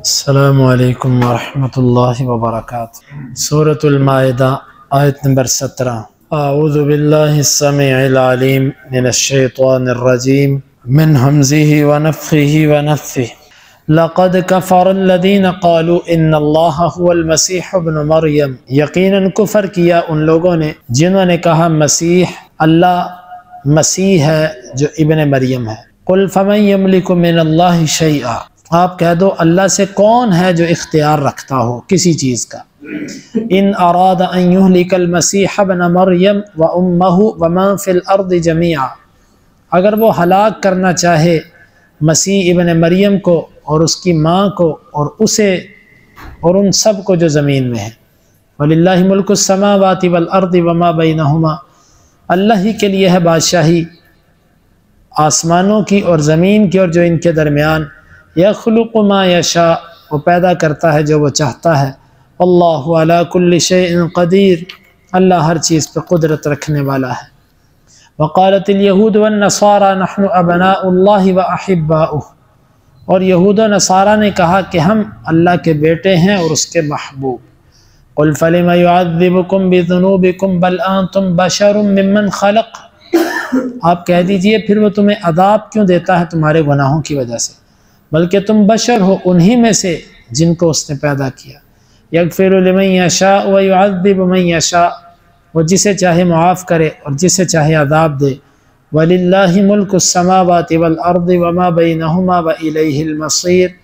अस्सलामु अलैकुम वरहमतुल्लाहि वबरकातुहू। सूरतुल माइदा आयत नंबर 17। अऊज़ु बिल्लाहिस समीइल अलीम मिनश शैतानिर रजीम मिन हमज़िही व नफ़्ख़िही व नफ़्थिही। लक़द कफ़रल्लज़ीना क़ालू इन्नल्लाहा हुवल मसीह इब्न मरियम। यकीनन कुफ़र किया उन लोगों ने जिन्होंने कहा मसीह अल्लाह मसीह है जो इब्न मरियम है। कुल फ़मन यमलिकु मिनल्लाहि शैआ। आप कह दो अल्लाह से कौन है जो इख्तियार रखता हो किसी चीज़ का। इन अरादा अन युहलिकल मसीह इब्न मरियम व उम्महु व मन फिल अर्दि जमीआ। अगर वो हलाक करना चाहे मसीह इब्न मरियम को और उसकी माँ को और उसे और उन सब को जो ज़मीन में है। वलिल्लाहि मुल्कुस समावाति वल अर्दि व मा बैनहुमा। अल्लाह ही के लिए है बादशाही आसमानों की और ज़मीन की और जो इनके दरमियान। यख़्लुक़ु मा यशा, वो पैदा करता है जो वो चाहता है। अल्लाहु अला कुल्लि शैइन क़दीर, अल्लाह हर चीज़ पर कुदरत रखने वाला है। वक़ालतिल यहूद वन नसारा नहनु अबनाउल्लाहि व अहिब्बाउहु। और यहूद व नसारा ने कहा कि हम अल्लाह के बेटे हैं और उसके महबूब। क़ुल फ़लिमा युअज़्ज़िबुकुम बिज़ुनूबिकुम बल अंतुम बशरुम मिम्मन ख़लक़। आप कह दीजिए फिर वो तुम्हें अदाब क्यों देता है तुम्हारे गुनाहों की वजह से, बल्कि तुम बशर हो उन्हीं में से जिनको उसने पैदा किया। यग़फ़िरु लिमन यशा व युअज़्ज़िबु मन यशा, वो जिसे चाहे मुआफ़ करे और जिसे चाहे अदाब दे। वलिल्लाहि मुल्कुस समावाति वल अर्दि व मा बैनहुमा व इलैहिल मसीर।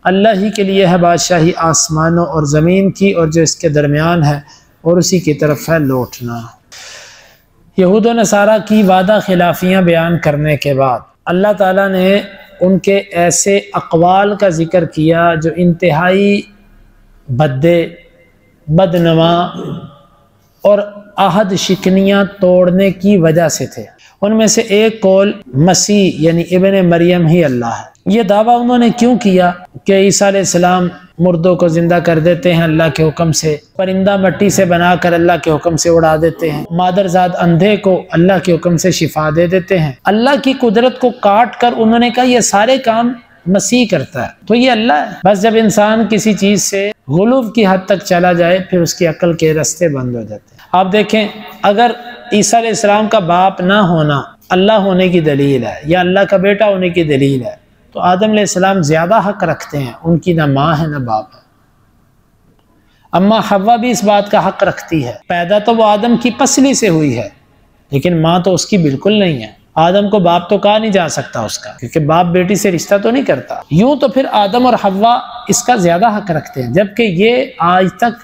अल्लाह ही के लिए है बादशाही आसमानों और ज़मीन की और जो इसके दरमियान है, और उसी की तरफ है लौटना। यहूद व नसारा की वादा खिलाफियाँ बयान करने के बाद अल्लाह ताला ने उनके ऐसे अक़वाल का ज़िक्र किया जो इंतहाई बद्दे, बदनवा और आहद शिकनियाँ तोड़ने की वजह से थे। उनमें से एक कौल मसीह यानी इब्न मरियम ही अल्लाह है। ये दावा उन्होंने क्यों किया कि ईसा अलैहिस्सलाम मुर्दों को ज़िंदा कर देते हैं अल्लाह के हुक्म से, परिंदा मिट्टी से बनाकर अल्लाह के हुक्म से उड़ा देते हैं, मादरजाद अंधे को अल्लाह के हुक्म से शिफा दे देते हैं। अल्लाह की कुदरत को काट कर उन्होंने कहा ये सारे काम मसीह करता है, तो ये अल्लाह है। बस जब इंसान किसी चीज़ से गुलूव की हद तक चला जाए फिर उसकी अक्ल के रास्ते बंद हो जाते हैं। आप देखें, अगर ईसा अलैहिस्सलाम का बाप ना होना अल्लाह होने की दलील है या अल्लाह का बेटा होने की दलील है, तो आदम अलैहिस्सलाम ज़्यादा हक रखते हैं, उनकी ना माँ है ना बाप है। अम्मा हव्वा भी इस बात का हक रखती है। पैदा तो वो आदम की पसली से हुई है, लेकिन माँ तो उसकी बिल्कुल नहीं है। आदम को बाप तो कहा नहीं जा सकता उसका, क्योंकि बाप बेटी से रिश्ता तो नहीं करता। यूं तो फिर आदम और हव्वा इसका ज़्यादा हक रखते हैं, जबकि ये आज तक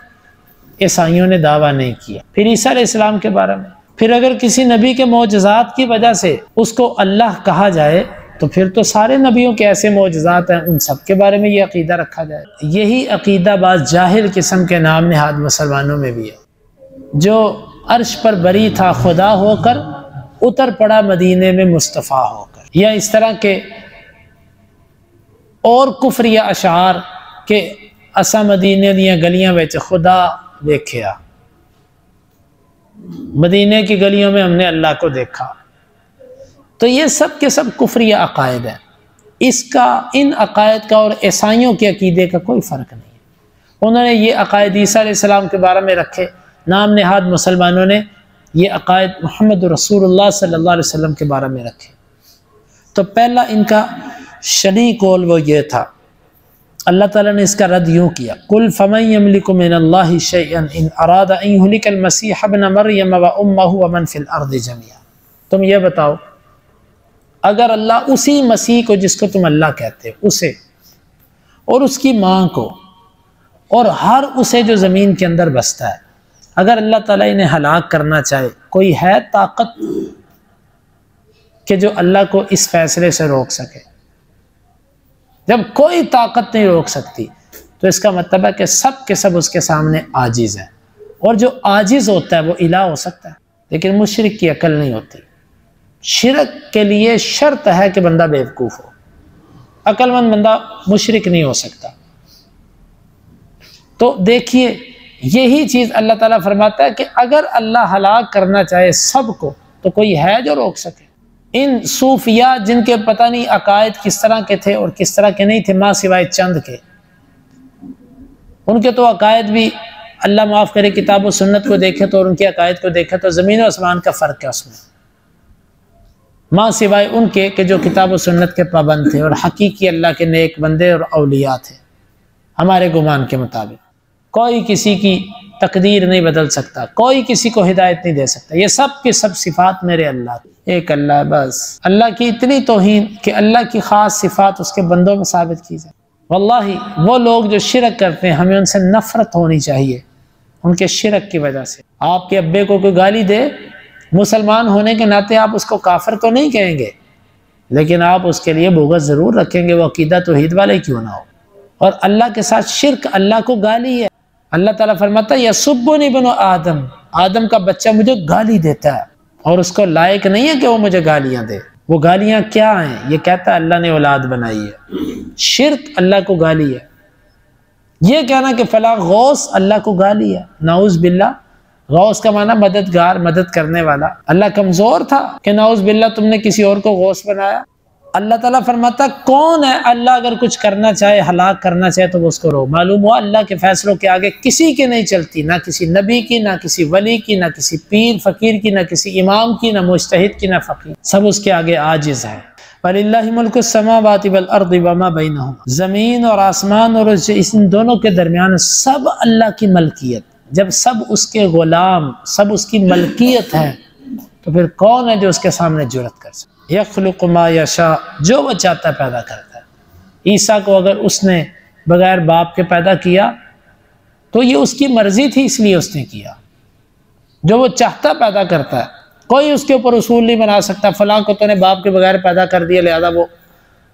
ईसाइयों ने दावा नहीं किया। फिर ईसा अलैहिस्सलाम के बारे में, फिर अगर किसी नबी के मौजज़ात की वजह से उसको अल्लाह कहा जाए तो फिर तो सारे नबियों के ऐसे मौजज़ात हैं, उन सब के बारे में ये अकीदा रखा जाए। यही अकीदा बाज़ जाहिल किस्म के नाम नहाद मुसलमानों में भी है, जो अर्श पर बरी था खुदा होकर उतर पड़ा मदीने में मुस्तफ़ा होकर, या इस तरह के और कुफ्र या अशार के असा मदीने दियां गलियां विच खुदा देखिया, मदीने की गलियों में हमने अल्लाह को देखा। तो ये सब के सब कुफ्र या अकायद है। इसका इन अकायद का और ईसाइयों के अकीदे का कोई फ़र्क नहीं है। उन्होंने ये अकायद ईसा अलैहिस्सलाम के बारे में रखे, नाम नहाद मुसलमानों ने ये अकायद मोहम्मद रसूलुल्लाह सल्लल्लाहु अलैहि वसल्लम के बारे में रखे। तो पहला इनका शनी कौल वो ये था। अल्लाह ताला ने इसका रद्द यूँ किया, कुल फ़मन यमलिकु मिनल्लाहि शैअन इन अरादा अन युहलिकल मसीह इब्न मरियम व उम्महु व मन फिल अर्दि जमीआ। तुम ये बताओ, अगर अल्लाह उसी मसीह को जिसको तुम अल्लाह कहते हो उसे और उसकी माँ को और हर उसे जो ज़मीन के अंदर बसता है, अगर अल्लाह ताला इन्हें हलाक करना चाहे, कोई है ताकत कि जो अल्लाह को इस फैसले से रोक सके? जब कोई ताकत नहीं रोक सकती तो इसका मतलब है कि सब के सब उसके सामने आजिज़ हैं, और जो आजिज़ होता है वो इलाह हो सकता है, लेकिन मुशरिक की अकल नहीं होती। शिरक के लिए शर्त है कि बंदा बेवकूफ़ हो, अक्लमंद बंदा मुशरिक नहीं हो सकता। तो देखिए, यही चीज़ अल्लाह ताला फरमाता है कि अगर अल्लाह हलाक करना चाहे सबको तो कोई है जो रोक सके? इन सूफिया जिनके पता नहीं अकायद किस तरह के थे और किस तरह के नहीं थे, माँ सिवाय चंद के, उनके तो अकायद भी, अल्लाह माफ़ करे, किताब और सुन्नत को देखे तो और उनके अकायद को देखे तो ज़मीन और आसमान का फ़र्क है उसमें, माँ सिवाय उनके कि जो किताब और सुन्नत के पाबंद थे और हकीकी अल्लाह के नेक बंदे और औलिया थे। हमारे गुमान के मुताबिक कोई किसी की तकदीर नहीं बदल सकता, कोई किसी को हिदायत नहीं दे सकता। ये सब के सब सिफात मेरे अल्लाह, एक अल्लाह बस। अल्लाह की इतनी तौहीन कि अल्लाह की ख़ास सिफात उसके बंदों में साबित की जाए। वल्लाही वो लोग जो शिरक करते हैं हमें उनसे नफ़रत होनी चाहिए, उनके शिरक की वजह से। आपके अब्बे को कोई गाली दे, मुसलमान होने के नाते आप उसको काफिर तो नहीं कहेंगे, लेकिन आप उसके लिए बुग़्ज़ ज़रूर रखेंगे, वो अकीदा तौहीद वाले क्यों ना हो। और अल्लाह के साथ शिरक अल्लाह को गाली है। अल्लाह ताला फरमाता है यसुब्बुनी इब्नु आदम, आदम का बच्चा मुझे गाली देता है और उसको लायक नहीं है कि वो मुझे गालियां दे। वो गालियां क्या हैं? ये कहता है अल्लाह ने औलाद बनाई है। शिरक अल्लाह को गाली है। ये कहना कि फला गौस अल्लाह को गाली है, नाउज़ बिल्ला। गौस का माना मददगार, मदद करने वाला। अल्लाह कमजोर था कि नाउज़ बिल्ला तुमने किसी और को गौस बनाया। अल्लाह ताला फरमाता कौन है, अल्लाह अगर कुछ करना चाहे, हलाक करना चाहे तो वो उसको रो। मालूम हुआ अल्लाह के फैसलों के आगे किसी की नहीं चलती, ना किसी नबी की, ना किसी वली की, ना किसी पीर फकीर की, ना किसी इमाम की, ना मुज्तहिद की, ना फकीर, सब उसके आगे आजिज है। वलिल्लाहि मुल्कु समावाति वल अर्दि वमा बैनहुमा, जमीन और आसमान और इन दोनों के दरमियान सब अल्लाह की मलकियत। जब सब उसके गुलाम, सब उसकी मलकियत है, तो फिर कौन है जो उसके सामने जुरत कर सकता? यख्लुक़ु मा यशा, जो वो चाहता पैदा करता है। ईसा को अगर उसने बगैर बाप के पैदा किया तो ये उसकी मर्जी थी, इसलिए उसने किया। जो वो चाहता पैदा करता है, कोई उसके ऊपर उसूल नहीं बना सकता फलां को तूने बाप के बगैर पैदा कर दिया लिहाजा वो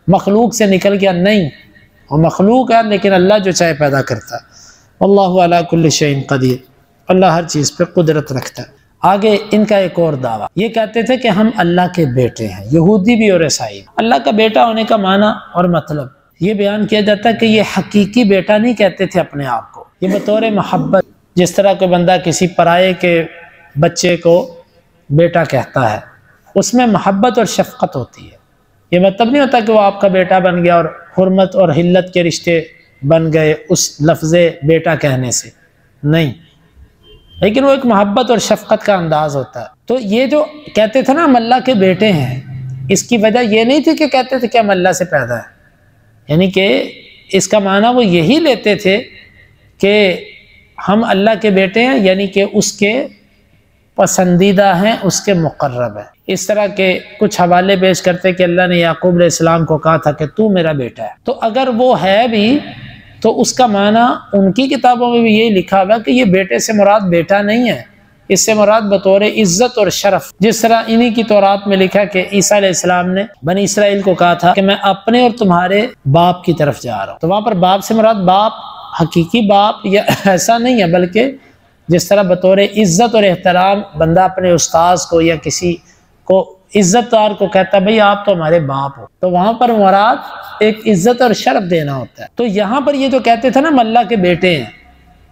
मखलूक से निकल गया। नहीं, वो मखलूक है लेकिन अल्लाह जो चाहे पैदा करता है। वल्लाहु अला कुल्लि शैइन क़दीर, अल्लाह हर चीज़ पे कुदरत रखता है। आगे इनका एक और दावा, ये कहते थे कि हम अल्लाह के बेटे हैं, यहूदी भी और ईसाई। अल्लाह का बेटा होने का माना और मतलब ये बयान किया जाता है कि ये हकीकी बेटा नहीं कहते थे अपने आप को, ये बतौर मोहब्बत, जिस तरह कोई बंदा किसी पराये के बच्चे को बेटा कहता है, उसमें मोहब्बत और शफकत होती है। ये मतलब नहीं होता कि वो आपका बेटा बन गया और हुर्मत और हिल्लत के रिश्ते बन गए उस लफ्ज़े बेटा कहने से, नहीं, लेकिन वो एक मोहब्बत और शफकत का अंदाज होता है। तो ये जो कहते थे ना हम अल्लाह के बेटे हैं, इसकी वजह ये नहीं थी कि कहते थे कि हम अल्लाह से पैदा है, यानी कि इसका माना वो यही लेते थे कि हम अल्लाह के बेटे हैं, यानी कि उसके पसंदीदा हैं, उसके मुकर्रब हैं। इस तरह के कुछ हवाले पेश करते कि अल्लाह ने याकूब अलैहिस्सलाम को कहा था कि तू मेरा बेटा है। तो अगर वो है भी तो उसका माना उनकी किताबों में भी यही लिखा हुआ कि ये बेटे से मुराद बेटा नहीं है, इससे मुराद बतौर इज्जत और शरफ। जिस तरह इन्हीं की तौरात में लिखा कि ईसा अलैहिस्सलाम ने बनी इसराइल को कहा था कि मैं अपने और तुम्हारे बाप की तरफ जा रहा हूँ। तो वहां पर बाप से मुराद बाप हकीकी बाप या ऐसा नहीं है, बल्कि जिस तरह बतौर इज्जत और एहतराम बंदा अपने उस्ताद को या किसी को इज्जतदार को कहता है भाई आप तो हमारे बाप हो, तो वहां पर मुराद एक इज्जत और शर्फ देना होता है। तो यहाँ पर ये जो कहते थे ना हम अल्लाह के बेटे हैं,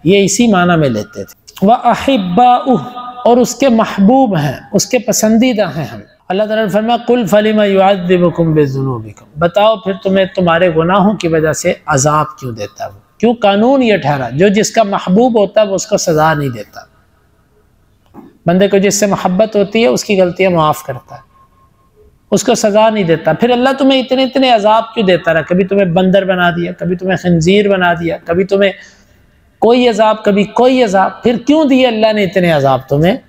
ये इसी माना में लेते थे। वह अहिब्बाउह, और उसके महबूब हैं, उसके पसंदीदा हैं हम। अल्लाह ताला ने फरमाया कुल फलिमा युअज़्ज़िबुकुम बिज़ुनूबिकुम, बताओ फिर तुम्हें तुम्हारे गुनाहों की वजह से अजाब क्यों देता है। क्यों? कानून ये ठहरा जो जिसका महबूब होता है वो उसको सजा नहीं देता। बंदे को जिससे मोहब्बत होती है उसकी गलतियां माफ़ करता है, उसको सजा नहीं देता। फिर अल्लाह तुम्हें इतने इतने अजाब क्यों देता रहा? कभी तुम्हें बंदर बना दिया, कभी तुम्हें खंजीर बना दिया, कभी तुम्हें कोई अजाब, कभी कोई अजाब। फिर क्यों दिए अल्लाह ने इतने अजाब तुम्हें?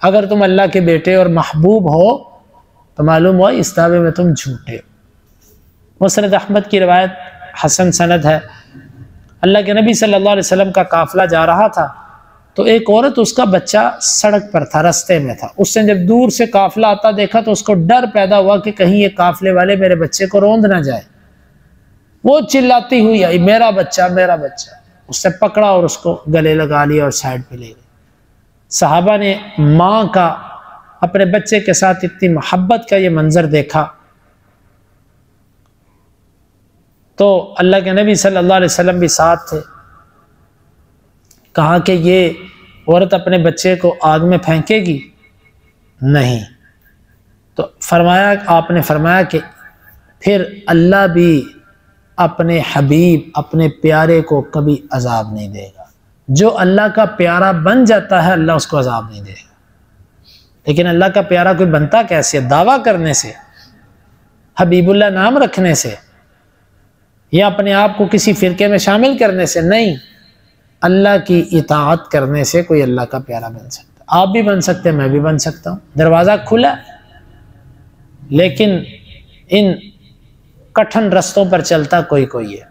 अगर तुम अल्लाह के बेटे और महबूब हो तो मालूम हुआ इस दावे में तुम झूठे हो। मुस्नद अहमद की रिवायत हसन सनद है, अल्लाह के नबी सल्लल्लाहु अलैहि वसल्लम का काफिला जा रहा था तो एक औरत, उसका बच्चा सड़क पर था, रास्ते में था। उसने जब दूर से काफिला आता देखा तो उसको डर पैदा हुआ कि कहीं ये काफिले वाले मेरे बच्चे को रौंद ना जाए। वो चिल्लाती हुई आई मेरा बच्चा मेरा बच्चा। उससे पकड़ा और उसको गले लगा लिया और साइड पे ले गए। सहाबा ने माँ का अपने बच्चे के साथ इतनी मोहब्बत का ये मंजर देखा तो अल्लाह के नबी सल्लल्लाहु अलैहि वसल्लम भी साथ थे। कहा कि ये औरत अपने बच्चे को आग में फेंकेगी? नहीं। तो फरमाया, आपने फरमाया कि फिर अल्लाह भी अपने हबीब अपने प्यारे को कभी अजाब नहीं देगा। जो अल्लाह का प्यारा बन जाता है अल्लाह उसको अजाब नहीं देगा। लेकिन अल्लाह का प्यारा कोई बनता कैसे? दावा करने से, हबीबुल्लाह नाम रखने से, या अपने आप को किसी फिरके में शामिल करने से नहीं। अल्लाह की इताअत करने से कोई अल्लाह का प्यारा बन सकता। आप भी बन सकते हैं, मैं भी बन सकता हूँ, दरवाज़ा खुला। लेकिन इन कठिन रस्तों पर चलता कोई कोई है।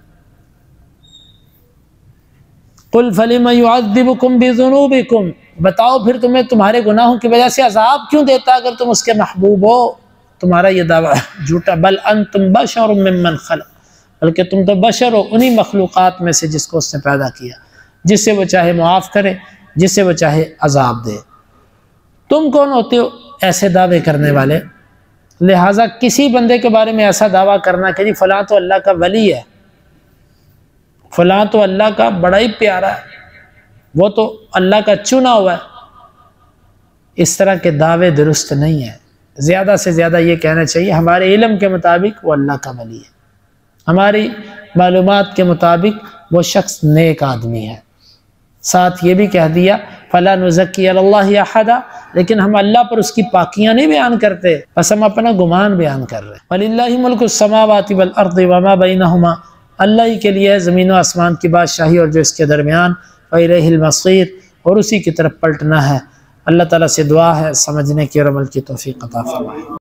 कुल फलिमा युअज़्ज़िबुकुम बिज़ुनूबिकुम, बताओ फिर तुम्हें तुम्हारे गुनाहों की वजह से अजाब क्यों देता अगर तुम उसके महबूब हो। तुम्हारा ये दावा झूठा। बल अंतुम बशरुम मिम्मन खलक़, बल्कि तुम तो बशर हो उन्हीं मखलूक़ात में से जिसको उसने पैदा किया, जिससे वो चाहे मुआफ़ करे, जिससे वो चाहे अजाब दे। तुम कौन होते हो ऐसे दावे करने वाले? लिहाजा किसी बंदे के बारे में ऐसा दावा करना कि जी फलां तो अल्लाह का वली है, फलां तो अल्लाह का बड़ा ही प्यारा है, वो तो अल्लाह का चुना हुआ है, इस तरह के दावे दुरुस्त नहीं है। ज़्यादा से ज़्यादा ये कहना चाहिए हमारे इल्म के मुताबिक वो अल्लाह का वली है, हमारी मालूमात के मुताबिक वो शख्स नेक आदमी है। साथ ये भी कह दिया फला नुज़क्की अलल्लाहि अहदा, लेकिन हम अल्लाह पर उसकी पाकियाँ नहीं बयान करते, बस हम अपना गुमान बयान कर रहे हैं। वलिल्लाहि मुल्कुस समावाति वल अर्दि वमा बैनहुमा, अल्लाह ही के लिए ज़मीन व आसमान की बादशाही और जो इसके दरमियान, व इलैहिल मसीर, और उसी की तरफ पलटना है। अल्लाह ताला से दुआ है समझने की और अमल की तौफीक अता फरमाए।